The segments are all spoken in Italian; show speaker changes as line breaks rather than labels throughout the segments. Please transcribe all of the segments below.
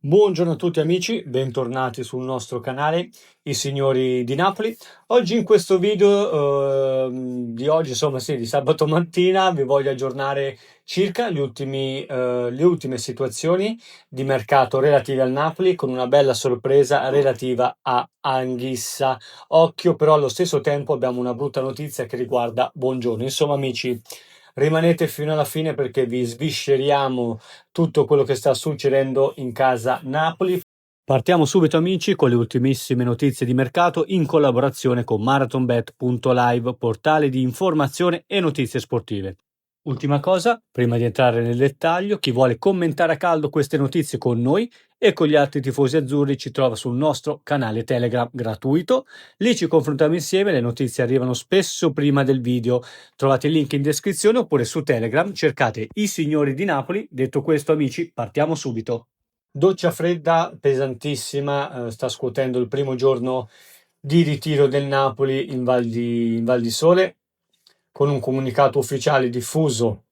Buongiorno a tutti amici, bentornati sul nostro canale, i signori di Napoli. Oggi in questo video di oggi, insomma sì, di sabato mattina, vi voglio aggiornare circa le ultime situazioni di mercato relative al Napoli con una bella sorpresa relativa a Anghissa. Occhio però allo stesso tempo abbiamo una brutta notizia che riguarda Buongiorno. Insomma amici, rimanete fino alla fine perché vi svisceriamo tutto quello che sta succedendo in casa Napoli. Partiamo subito amici con le ultimissime notizie di mercato in collaborazione con marathonbet.live, portale di informazione e notizie sportive. Ultima cosa, prima di entrare nel dettaglio, chi vuole commentare a caldo queste notizie con noi e con gli altri tifosi azzurri ci trova sul nostro canale Telegram gratuito. Lì ci confrontiamo insieme, le notizie arrivano spesso prima del video. Trovate il link in descrizione oppure su Telegram cercate i signori di Napoli. Detto questo amici, partiamo subito. Doccia fredda, pesantissima, sta scuotendo il primo giorno di ritiro del Napoli in Val di Sole, con un comunicato ufficiale diffuso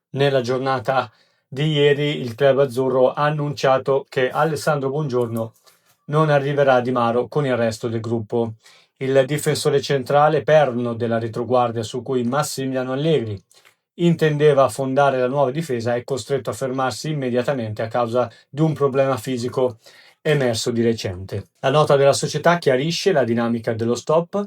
nella giornata di ieri. Il club azzurro ha annunciato che Alessandro Buongiorno non arriverà a Di Maro con il resto del gruppo. Il difensore centrale, perno della retroguardia su cui Massimiliano Allegri intendeva fondare la nuova difesa, è costretto a fermarsi immediatamente a causa di un problema fisico emerso di recente. La nota della società chiarisce la dinamica dello stop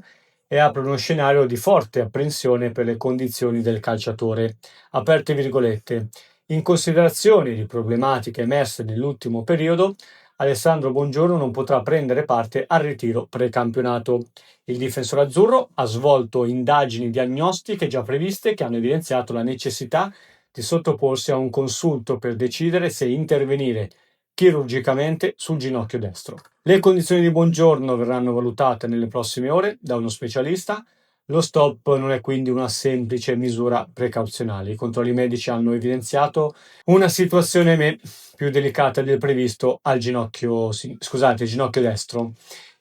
e apre uno scenario di forte apprensione per le condizioni del calciatore. Aperte virgolette. In considerazione di problematiche emerse nell'ultimo periodo, Alessandro Buongiorno non potrà prendere parte al ritiro precampionato. Il difensore azzurro ha svolto indagini diagnostiche già previste che hanno evidenziato la necessità di sottoporsi a un consulto per decidere se intervenire chirurgicamente sul ginocchio destro. Le condizioni di Buongiorno verranno valutate nelle prossime ore da uno specialista. Lo stop non è quindi una semplice misura precauzionale. I controlli medici hanno evidenziato una situazione più delicata del previsto al ginocchio destro.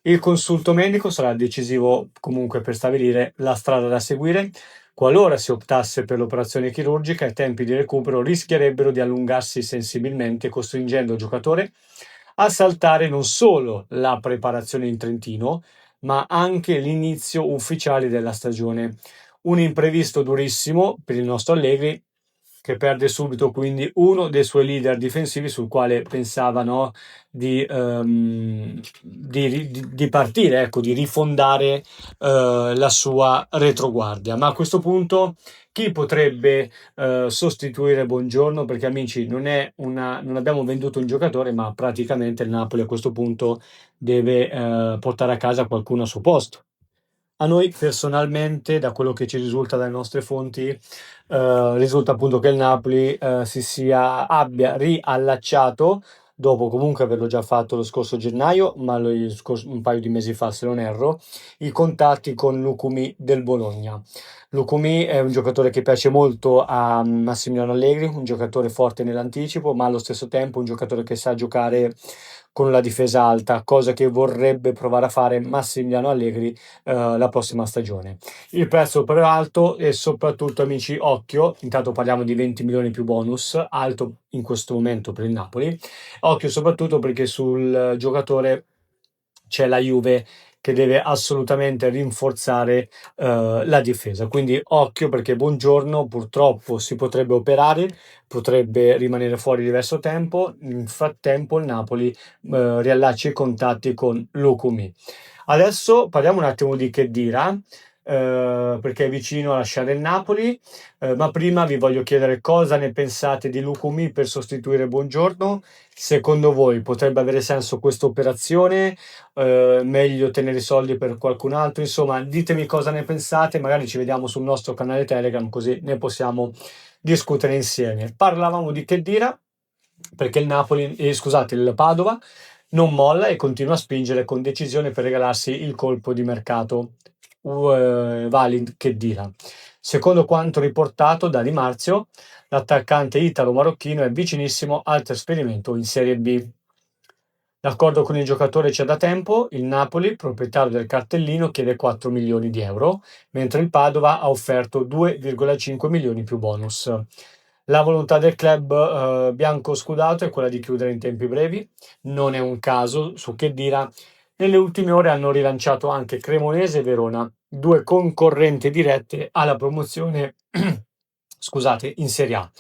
Il consulto medico sarà decisivo comunque per stabilire la strada da seguire. Qualora si optasse per l'operazione chirurgica, i tempi di recupero rischierebbero di allungarsi sensibilmente, costringendo il giocatore a saltare non solo la preparazione in Trentino, ma anche l'inizio ufficiale della stagione. Un imprevisto durissimo per il nostro Allegri, che perde subito quindi uno dei suoi leader difensivi sul quale pensavano di partire, ecco, di rifondare la sua retroguardia. Ma a questo punto chi potrebbe sostituire Buongiorno? Perché amici, non abbiamo venduto un giocatore, ma praticamente il Napoli a questo punto deve portare a casa qualcuno al suo posto. A noi personalmente, da quello che ci risulta dalle nostre fonti, risulta appunto che il Napoli abbia riallacciato, dopo comunque averlo già fatto lo scorso gennaio, ma un paio di mesi fa se non erro, i contatti con Lucumi del Bologna. Lucumi è un giocatore che piace molto a Massimiliano Allegri, un giocatore forte nell'anticipo, ma allo stesso tempo un giocatore che sa giocare con la difesa alta, cosa che vorrebbe provare a fare Massimiliano Allegri la prossima stagione. Il prezzo però è alto e soprattutto amici occhio, intanto parliamo di 20 milioni più bonus, alto in questo momento per il Napoli, occhio soprattutto perché sul giocatore c'è la Juve che deve assolutamente rinforzare la difesa, quindi occhio perché Buongiorno purtroppo si potrebbe operare, potrebbe rimanere fuori diverso tempo. Nel frattempo il Napoli riallaccia i contatti con Lucumi. Adesso parliamo un attimo di Khedira, perché è vicino a lasciare il Napoli, ma prima vi voglio chiedere cosa ne pensate di Lucumi per sostituire Buongiorno. Secondo voi potrebbe avere senso questa operazione? Meglio tenere i soldi per qualcun altro? Insomma, ditemi cosa ne pensate, magari ci vediamo sul nostro canale Telegram così ne possiamo discutere insieme. Parlavamo di Khedira perché il Padova non molla e continua a spingere con decisione per regalarsi il colpo di mercato Walid Khedira. Secondo quanto riportato da Di Marzio, l'attaccante italo-marocchino è vicinissimo al trasferimento in Serie B. L'accordo con il giocatore c'è da tempo, il Napoli, proprietario del cartellino, chiede 4 milioni di euro, mentre il Padova ha offerto 2,5 milioni più bonus. La volontà del club bianco scudato è quella di chiudere in tempi brevi, non è un caso, su che dirà. Nelle ultime ore hanno rilanciato anche Cremonese e Verona, due concorrenti dirette alla promozione, scusate, in Serie A.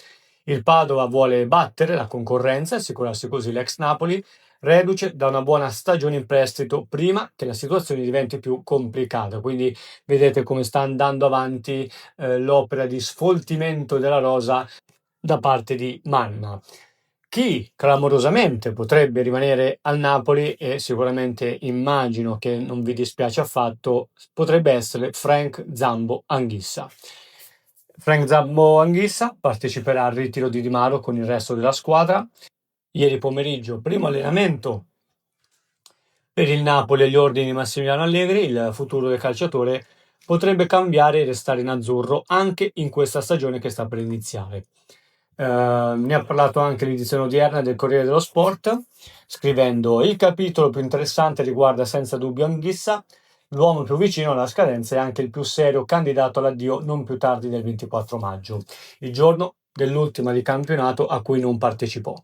Il Padova vuole battere la concorrenza e assicurarsi così l'ex Napoli, reduce da una buona stagione in prestito prima che la situazione diventi più complicata. Quindi vedete come sta andando avanti l'opera di sfoltimento della rosa da parte di Manna. Chi clamorosamente potrebbe rimanere al Napoli, e sicuramente immagino che non vi dispiace affatto, potrebbe essere Frank Zambo Anghissa. Frank Zambo Anghissa parteciperà al ritiro di Di Maro con il resto della squadra. Ieri pomeriggio, primo allenamento per il Napoli agli ordini di Massimiliano Allegri. Il futuro del calciatore potrebbe cambiare e restare in azzurro anche in questa stagione che sta per iniziare. Ne ha parlato anche l'edizione odierna del Corriere dello Sport, scrivendo: il capitolo più interessante riguarda senza dubbio Anghissa, l'uomo più vicino alla scadenza e anche il più serio candidato all'addio non più tardi del 24 maggio, il giorno dell'ultima di campionato a cui non partecipò.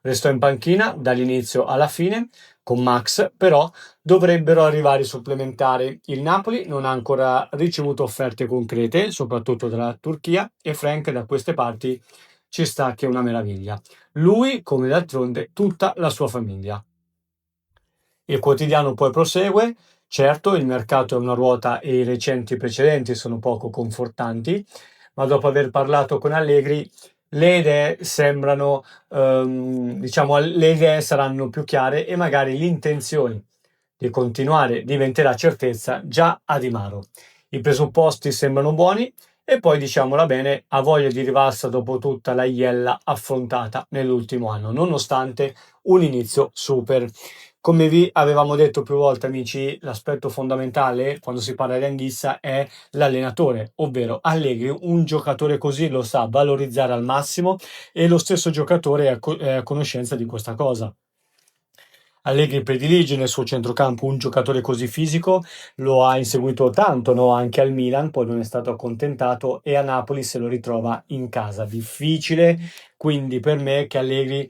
Restò in panchina dall'inizio alla fine con Max, però dovrebbero arrivare i supplementari. Il Napoli non ha ancora ricevuto offerte concrete, soprattutto dalla Turchia, e Frank da queste parti ci sta che è una meraviglia. Lui, come d'altronde tutta la sua famiglia. Il quotidiano poi prosegue. Certo, il mercato è una ruota e i recenti precedenti sono poco confortanti, ma dopo aver parlato con Allegri, le idee sembrano, diciamo, le idee saranno più chiare e magari l'intenzione di continuare diventerà certezza già a Di Maro. I presupposti sembrano buoni e poi, diciamola bene, ha voglia di rivalsa dopo tutta la iella affrontata nell'ultimo anno, nonostante un inizio super. Come vi avevamo detto più volte, amici, l'aspetto fondamentale quando si parla di Anghissa è l'allenatore, ovvero Allegri, un giocatore così lo sa valorizzare al massimo e lo stesso giocatore è a conoscenza di questa cosa. Allegri predilige nel suo centrocampo un giocatore così fisico, lo ha inseguito tanto, no? Anche al Milan, poi non è stato accontentato e a Napoli se lo ritrova in casa. Difficile, quindi per me che Allegri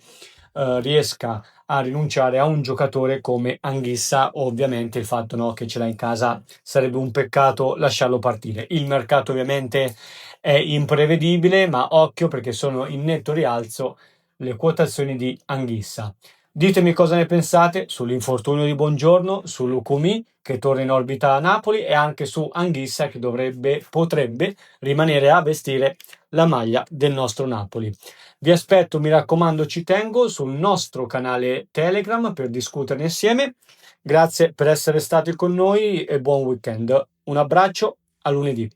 riesca a rinunciare a un giocatore come Anghissa, ovviamente il fatto, no, che ce l'ha in casa sarebbe un peccato lasciarlo partire. Il mercato ovviamente è imprevedibile, ma occhio perché sono in netto rialzo le quotazioni di Anghissa. Ditemi cosa ne pensate sull'infortunio di Buongiorno, su Lucumi che torna in orbita a Napoli e anche su Anghissa che potrebbe rimanere a vestire la maglia del nostro Napoli. Vi aspetto, mi raccomando, ci tengo sul nostro canale Telegram per discuterne insieme. Grazie per essere stati con noi e buon weekend. Un abbraccio, a lunedì.